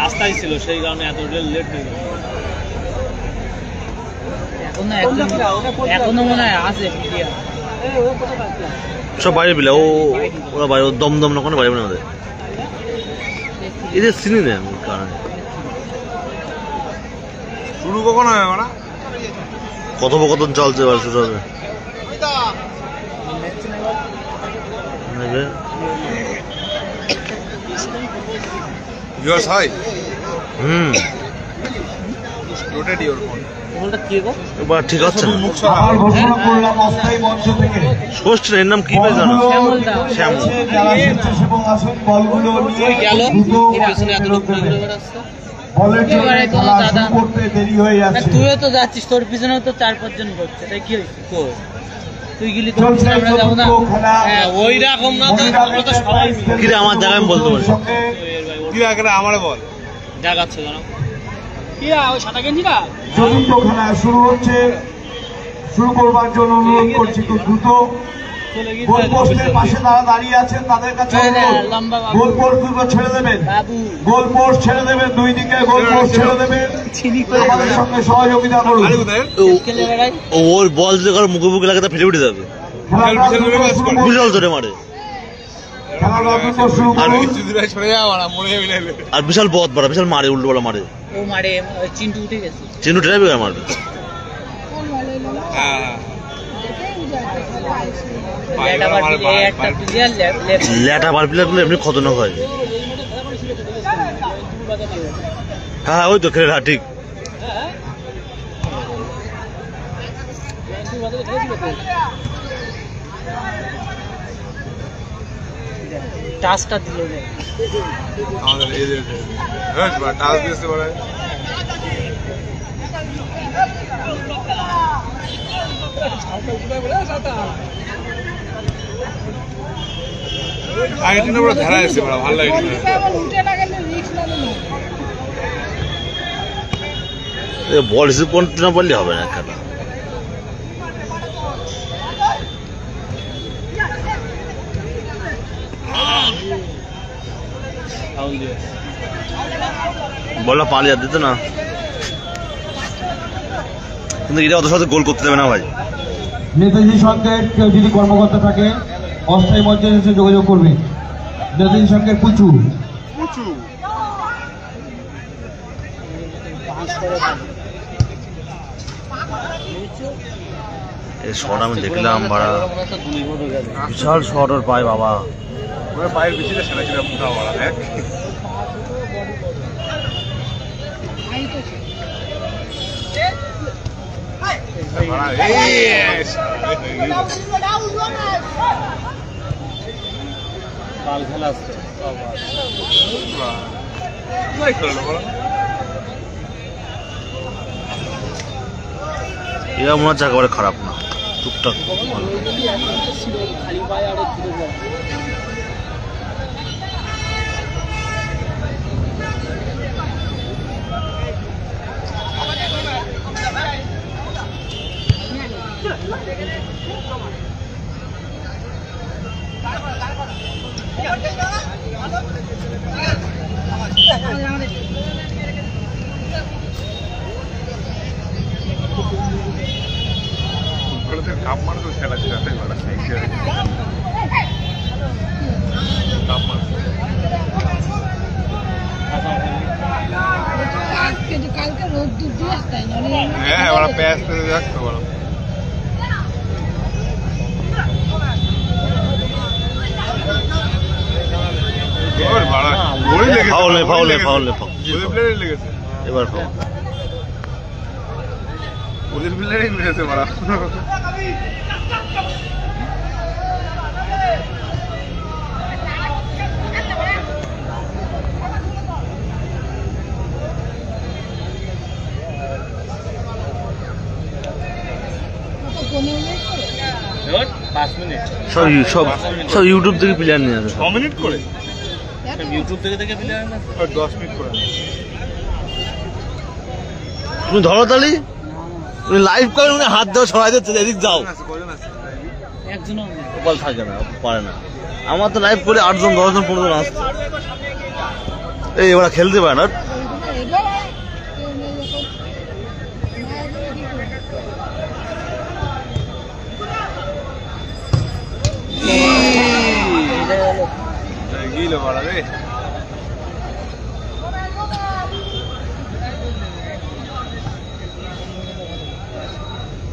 রাস্তায় ছিল সেই কারণে এত লেট হয়ে গেল। এখনো মনে হয় আছে সব বাইরে বিলা ওরা বাইরে দমদম না কোনো বাইরে না ওদের এদের চিনি না কারণে শুরু কখন হবে ওরা কথোপকথন চলছে এবার শুরু হবে viewers hi rotate your phone ফোনটা কি গো এবার ঠিক আছে না আবার ঘোষণা করলাম অস্থায়ী মঞ্চ থেকে ষষ্ঠীর এর নাম কি ভাই জানো শ্যামল যারা স্বেচ্ছাসেবক আছেন বলগুলো নিয়ে গেল দ্রুত এর পিছনে এত লোক ঘুরে বেড়াচ্ছে বলের জন্য খেলা শুরু করতে দেরি হয়ে যাচ্ছে তুইও তো যাচ্ছিস তোর পিছনেও তো 4-5 জন ঘুরছে তাই কি হইছে তুই গেলি তোর পিছনে আমরা যাব না হ্যাঁ ওই রকম না তো আমরা তো সবাই কি রে আমার জায়গায় আমি বলতে পারি কি আগে আমারে বল জাগাচ্ছে জানো কি ওই সাদা গেঞ্জিটা চতুর্থ খেলা শুরু হচ্ছে শুরু করবার জন্য অনুরোধ করছি খুব দ্রুত গোলপোস্টের পাশে তারা দাঁড়িয়ে আছেন তাদের কাছে গোলপোস্ট দুটো ছেড়ে দেবেন গোলপোস্ট ছেড়ে দেবেন দুই দিকে গোলপোস্ট ছেড়ে দেবেন আমাদের সঙ্গে সহযোগিতা করুন ওর বল যদি কারো মুখে মুখে লাগে তা ফেলে উঠে যাবে বিশাল জোরে মারে আর বিশাল বদ বাড়া বিশাল মারে উল্টো বলা মারে ও মারে চিন্টু উঠে গেছে চিন্টু ট্রাইবে মারবে ল্যাটা বার প্লেয়ার গুলো এমনি খতরনাক হয় হ্যাঁ ওই তো খেলে ঠিক টাচটা দিল আমাদের এই যে টাচ দিতে পারে আইটি না বড় ধারা আছে বড় ভালো লাগে বল রিসিভ করতে না পারলে হবে না খেলা বলটা পালিয়ে দিত না কিন্তু এটা অত সাথে গোল করতে দেবে না ভাই নেতাজি সংঘের কেউ যদি কর্মকর্তা থাকে অস্থায়ী মঞ্চে এসে যোগাযোগ করবে নেতাজি সংঘের পুচু এই শট আমি দেখলাম ভাড়া বিশাল শট ওর পায় বাবা ওর পায়ের পিছনে সেটা ছিল পুরো বড় দেখ কাল খেলা আছে এরা মনে হচ্ছে একেবারে খারাপ না টুকটাক খালি পায়ে আর কাপ মার তো খেলা ছিল তাই বড় কাপ মার কালকে রোদ দুধ আসতে হ্যাঁ ওরা প্যাস করে রাখতো বড় ওর বড় গোল লেগেছে ফাউল লেগেছে এবার ফাউল ওদের প্লেয়ারই মেরেছে বড় সব ইউটিউব থেকে প্লেয়ার নিয়ে আসে 6 মিনিট করে ইউটিউব থেকে দেখে প্লেয়ার না 10 মিনিট করে তুমি ধরো তালি তুমি লাইভ করে উনি হাত দেওয়া সবাই যাচ্ছে এদিক যাও একজনও কপাল থাকে না পারে না আমার তো লাইভ করে 8 জন 10 জন 15 জন আসছে এই ওরা খেলতে পারে না। Tranquilo, para ver.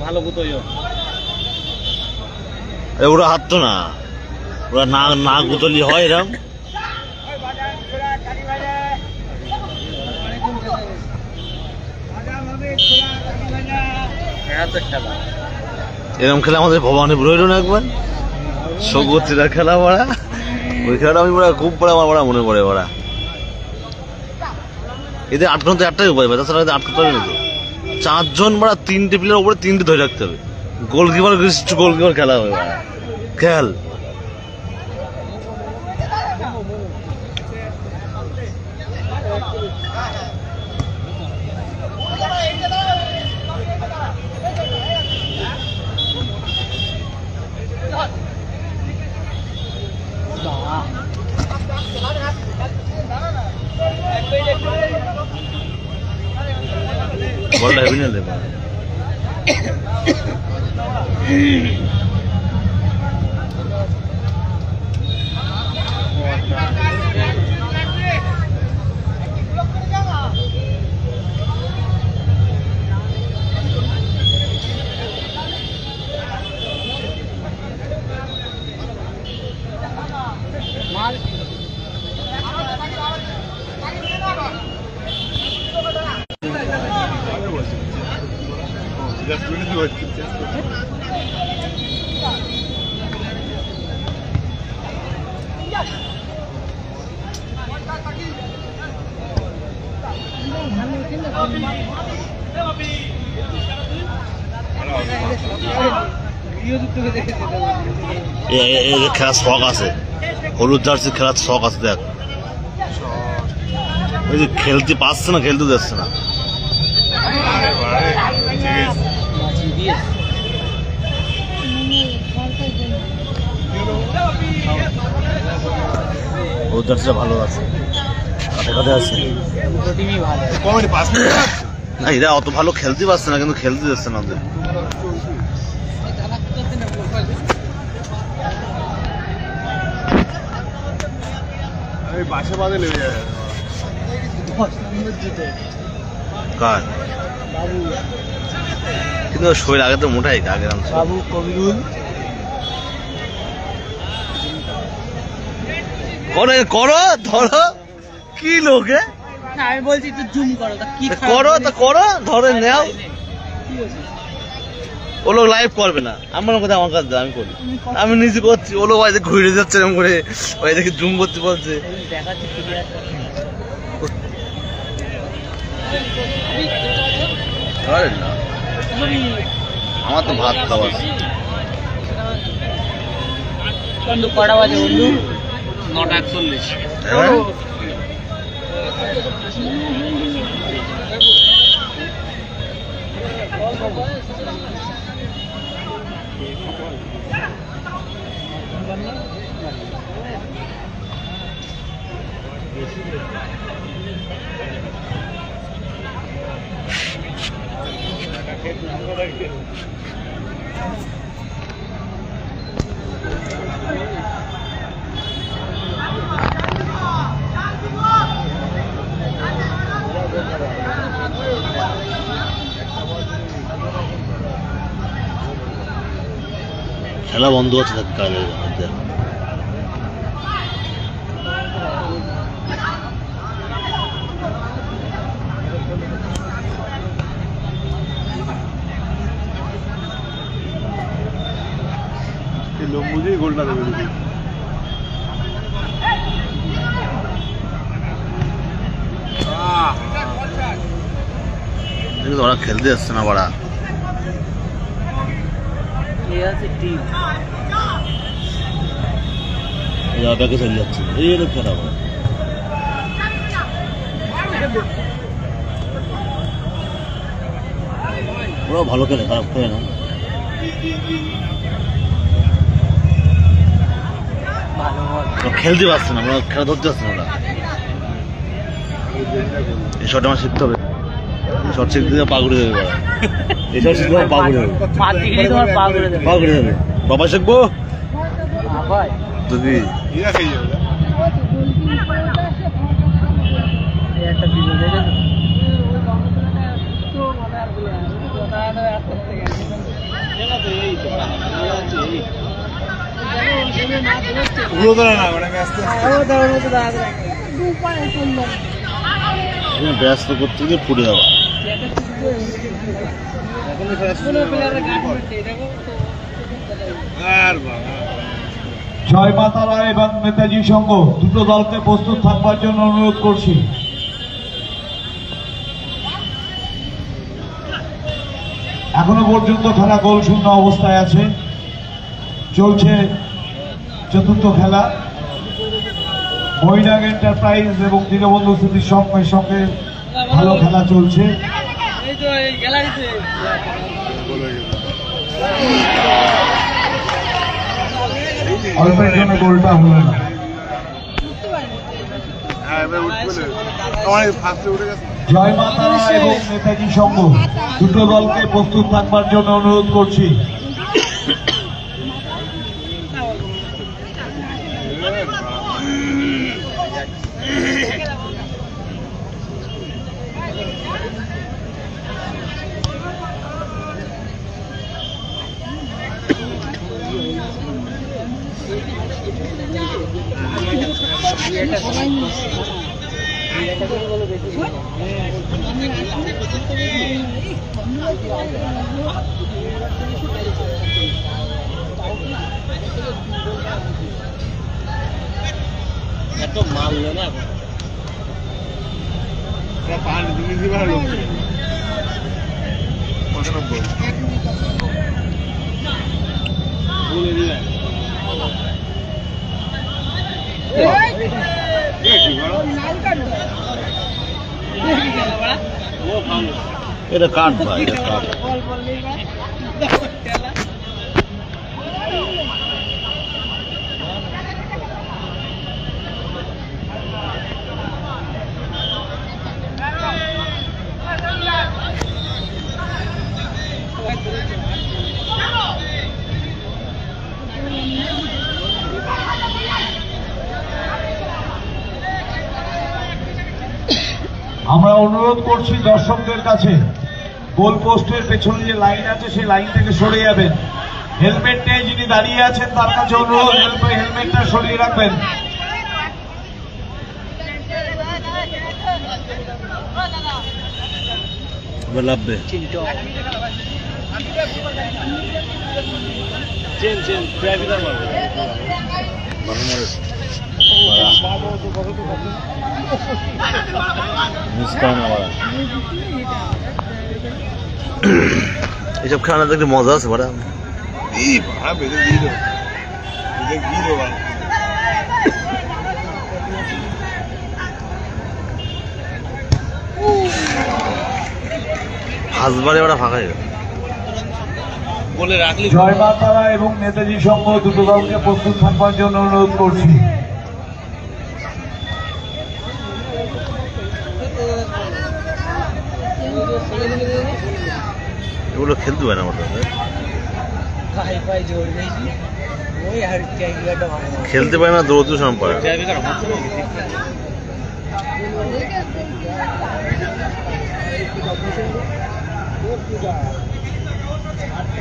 ভালো গুতো ওরা হাঁটতো না, ওরা না গুতলি হয় এরকম। এরকম খেলা আমাদের ভবানীপুর হইল না একবার, সগোত্রীরা খেলা পড়া, ওই খেলাটা আমি খুব পড়া আমার মনে পড়ে। ওরা এদের আটকানোতে একটাই উপায় পায়, তাছাড়া এদের আটকাতে হবে না। 4 জন 3টে প্লেয়ার উপরে 3টে ধরে রাখতে হবে। গোলকিপার খেলা হবে খেল। বলটা হেভি নিয়ে দেবে। খেলার শখ আছে, হলুদ জার্সি খেলার শখ আছে। দেখ ওই যে খেলতে পারছে না, খেলতে যাচ্ছে না। হলুদ জার্সিটা ভালো আছে, কাছে আছে না। এরা অত ভালো খেলতে পারছে না, কিন্তু খেলতে যাচ্ছে না ওদের। বাসা বাদে লেগে যায় কার, কিন্তু শরীর আগে তো মোটাই আগে। বাবু কবিরুল করো ধরো কি লোকে, আমি বলছি একটু জুম করো, কি করো ধরে নেও। ও লোক লাইভ করবে না, আমার কথা আমার কাছে আমি করি, আমি নিজে করছি। ও লোক হয়তো ঘুরে যাচ্ছে এরকম করে, ওই দেখে জুম করতে বলছে। আমার তো ভাত খাওয়া বন্ধু কটা বাজে বন্ধু? 9:41। খেলা বন্ধ আছে কাজের মধ্যে। লম্বু দিয়ে গোলটা দেবে দিদি। কিন্তু ওরা খেলতে যাচ্ছে না বাড়া। ব্যাগে চলে যাচ্ছে, এই খেলা ওরা ভালো খেলে, খারাপ খেলে না। খেলতে পারছে না, খেলা ধরতে পারছে না ওরা। এই শট আমার শিখতে হবে, এই শট শিখতে গেলে পা ঘুরে যাবে বাড়া। এই শট শিখতে গেলে পা ঘুরে যাবে, পা থেকে তোমার পা করে দেবে। পা ঘুরে যাবে। বাবা শিখবো ভাই যদি ইয়া খেয়ে যাবে এই একটা ভিডিও দেখে পুরো ধরে না মানে আস্তে ব্যস্ত করতে গিয়ে পড়ে যাওয়া। আর বাবা জয় মা তারা এবং নেতাজি সংঘ দুটো দলকে প্রস্তুত থাকবার জন্য অনুরোধ করছি। এখনো পর্যন্ত খেলা গোল শূন্য অবস্থায় আছে, চলছে চতুর্থ খেলা। মৈনাক এন্টারপ্রাইজ এবং দীনবন্ধু স্মৃতির সঙ্গে সঙ্গে ভালো খেলা চলছে। এই তো এই গ্যালারিতে অল্পের জন্য গোলটা হলো না। হ্যাঁ এবার উঠবে আমার ফার্স্টে উঠে গেছে জয় মা তারা এবং নেতাজি সংঘ দুটো দলকে প্রস্তুত থাকবার জন্য অনুরোধ করছি। এত মারলো না পাঁচ দিন দিবার লোক কত নম্বর বলে দিলেন এটা কাঠ ভাই, এটা কাঠ। আমরা অনুরোধ করছি দর্শকদের কাছে, গোল পোস্টের পেছনে যে লাইন আছে সেই লাইন থেকে সরে যাবেন। হেলমেট নিয়ে যিনি দাঁড়িয়ে আছেন তার কাছে অনুরোধ, হেলমেটটা সরিয়ে রাখবেন। এবার লাভবে চেন চেন ড্রাইভার মারবে এইসব খেলা দেখলে মজা আছে বাড়া। এই ভাড়া বেঁধে দিয়ে দেবো বেঁধে দিয়ে দেবো হাসবারে ওরা ফাঁকা হয়ে গেল। বলে রাখলি জয় মা তারা এবং নেতাজি সংঘ দুটো দলকে প্রস্তুত থাকবার জন্য অনুরোধ করছি। এগুলো খেলতে পারে না আমার কাছে। ভাই ভাই জোর বেশি ওই আর জায়গাটা ভালো খেলতে পারে না, দৌড়তে সব পারে। ড্রাইভার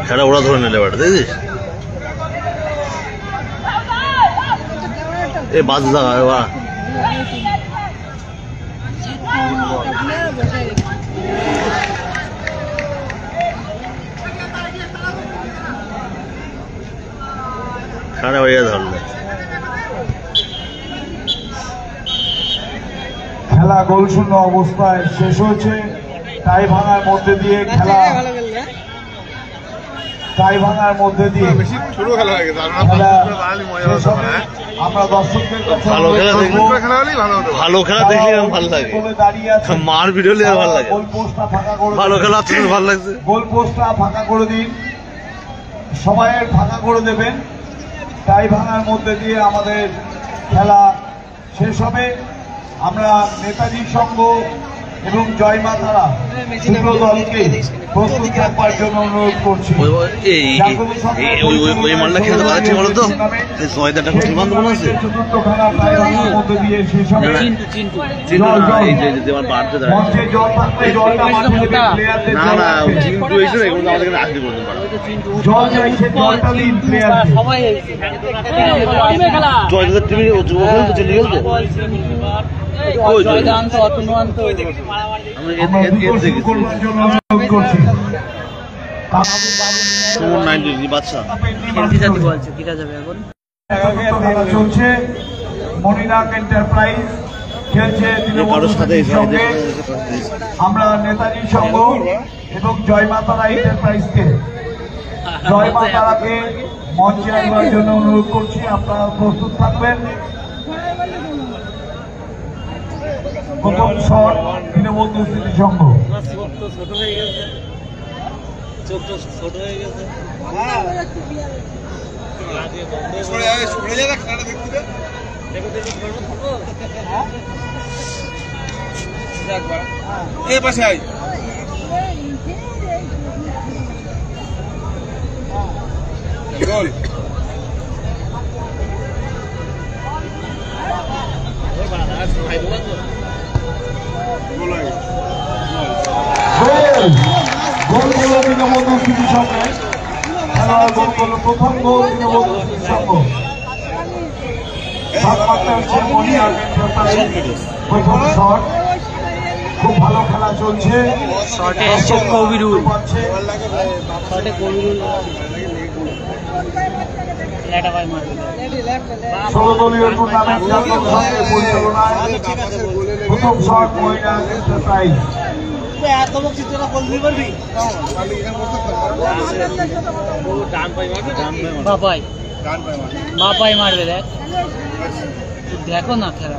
খেলা ওরা ধরে নিলে বাড়ি দেখছিস, এ বাজ জায়গা বা খেলা হইয়া ধরলে। খেলা গোল শূন্য অবস্থায় শেষ হয়েছে। টাই ভাঙার মধ্যে দিয়ে খেলা, টাই ভাঙার মধ্যে দিয়ে বেশি ছোট খেলা হয়ে গেছে খেলা দাঁড়ালে মজা শেষ হতো হবে। না আমরা দর্শকদের কাছে ভালো খেলা অনুরোধ দেখলে- করবো, খেলা হলেই ভালো হতো ভালো খেলা দেখলে আমার ভালো লাগে, গোলে দাঁড়িয়ে আছে। মার ভিডিও নিয়ে ভালো লাগে। গোল পোস্টটা ফাঁকা করে ভালো দিন। খেলা হচ্ছে ভালো লাগছে। গোল পোস্টটা ফাঁকা করে দিন, সময়ের ফাঁকা করে দেবেন। টাই ভাঙার মধ্যে দিয়ে আমাদের খেলা শেষ হবে। আমরা নেতাজি সংঘ এবং জয় মা তারা দুটো দলকে প্রস্তুত থাকবার জন্য অনুরোধ করছি। ওই মালটা খেলতে পারছে বলো তো জয়দাটা খুব বান্ধব আছে চতুর্থ খেলা প্রায় মধ্যে দিয়ে শেষ হবে। মঞ্চে জল থাকলে জলটা মাঠে দেবেন, প্লেয়ারদের না জল না থাকবে। চিন্টু এসে এগুলো আমাদের এখানে আসতে করতে পারে জল চাইছে, জলটা দিন প্লেয়ারদের। জয়দাদের টিমে চলে খেলতে কই জয় জয়দান্ত অতনুয়ান্ত আমরা দ্রুত শুরু করবার জন্য অনুরোধ করছি। সুমন 90 বাচ্চা খেলতে যাতে বলছে কিরা যাবে এখন চতুর্থ খেলা চলছে। মনিরাক এন্টারপ্রাইজ খেলছে তৃণমূল কংগ্রেসের সঙ্গে। আমরা নেতাজি সংঘ এবং জয় মা তারা এন্টারপ্রাইজকে জয় মা তারাকে মঞ্চে আসবার জন্য অনুরোধ করছি। আপনারা প্রস্তুত থাকবেন। প্রথম শট দীনবন্ধু স্মৃতি সংঘ। ছোট হয়ে গেছে চোখ ছোট হয়ে গেছে পাশে আই গোল গোল গোল দীনবন্ধু স্মৃতি সংঘ। খেলার গোল গোল প্রথম গোল দীনবন্ধু স্মৃতি সংঘ। তাপমাত্রা হচ্ছে মনিরাক এন্টারপ্রাইজ। প্রথম শট খুব ভালো খেলা চলছে। শটে এসছে কবিরুল পাচ্ছে। শটে কবিরুল লেটা ভাই মারবে 16 দলীয় টুর্নামেন্ট জাতীয় সংঘের পরিচালনায় প্রথম শট মনিরাক এন্টারপ্রাইজ। বাপাই বাপাই মারবে দেখ দেখো না খেলা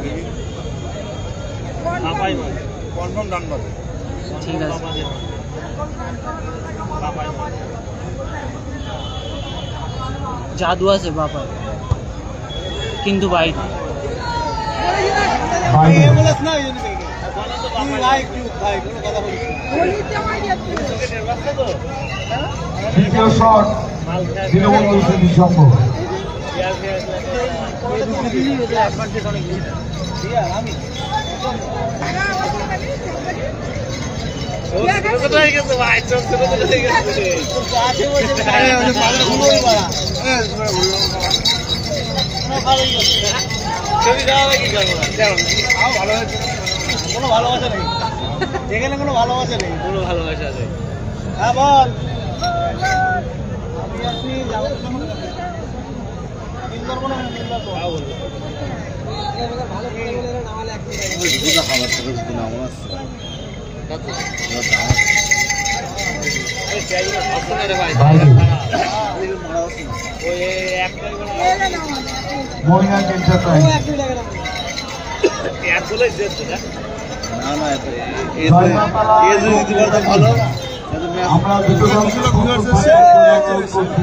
বাপাই মারবে কনফার্ম ডান পাবে ঠিক আছে জাদু আছে বাপাই কিন্তু বাইরে দ্বিতীয় শট দীনবন্ধু স্মৃতি সংঘ। কোনো ভালোবাসা নেই যেখানে কোনো ভালোবাসা নেই কোনো ভালোবাসা আছে হ্যাঁ বল মনিরাক এন্টারপ্রাইজ। আমরা দুটো দলকে প্রস্তুত থাকবার জন্য অনুরোধ করছি।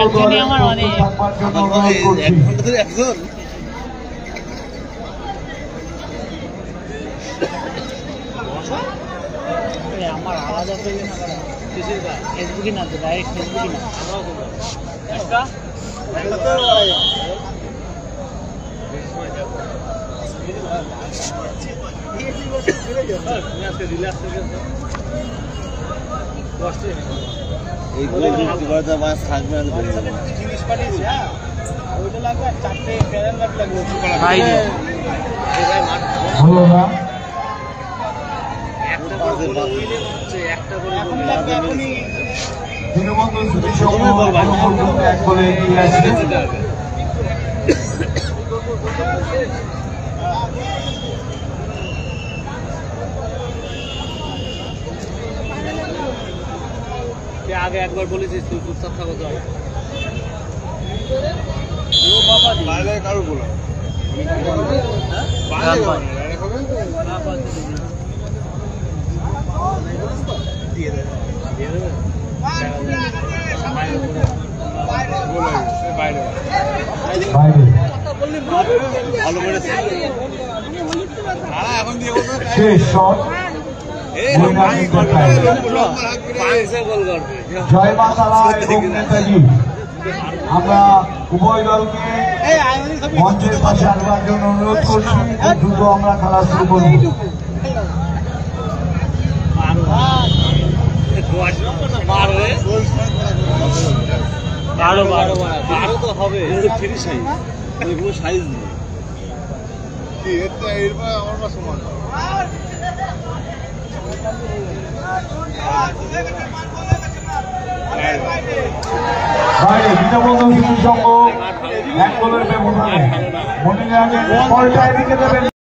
একজনই আমার অনেক থাকবার জন্য অনুরোধ করছি। আমার আলাদা ফেসবুকই না তো ডাইরেক্ট ফেসবুকই না এই মাছ থাকবে জিনিস পাঠিয়েছি হ্যাঁ ওইটা লাগবে আর 4টে প্যানেল লাইট লাগবে বাইরে হলো না। দীনবন্ধু স্মৃতি সংঘ এক বলে এগিয়ে আছে। আগে একবার বলেছিস তুই চুপচাপ থাকো তো বাইরে কারো বলো দিয়ে দেবে বাইরে বাইরে শেষ শট জয় মা তারা এবং নেতাজি। আমরা উভয় দলকে মঞ্চের পাশে আসবার জন্য অনুরোধ করছি, খুব দ্রুত আমরা খেলা শুরু করব। বাইরে দীনবন্ধু শিশু সংঘ 1 গোলের ব্যবধানে মনিরাজের বলটা এদিকে দেবেন।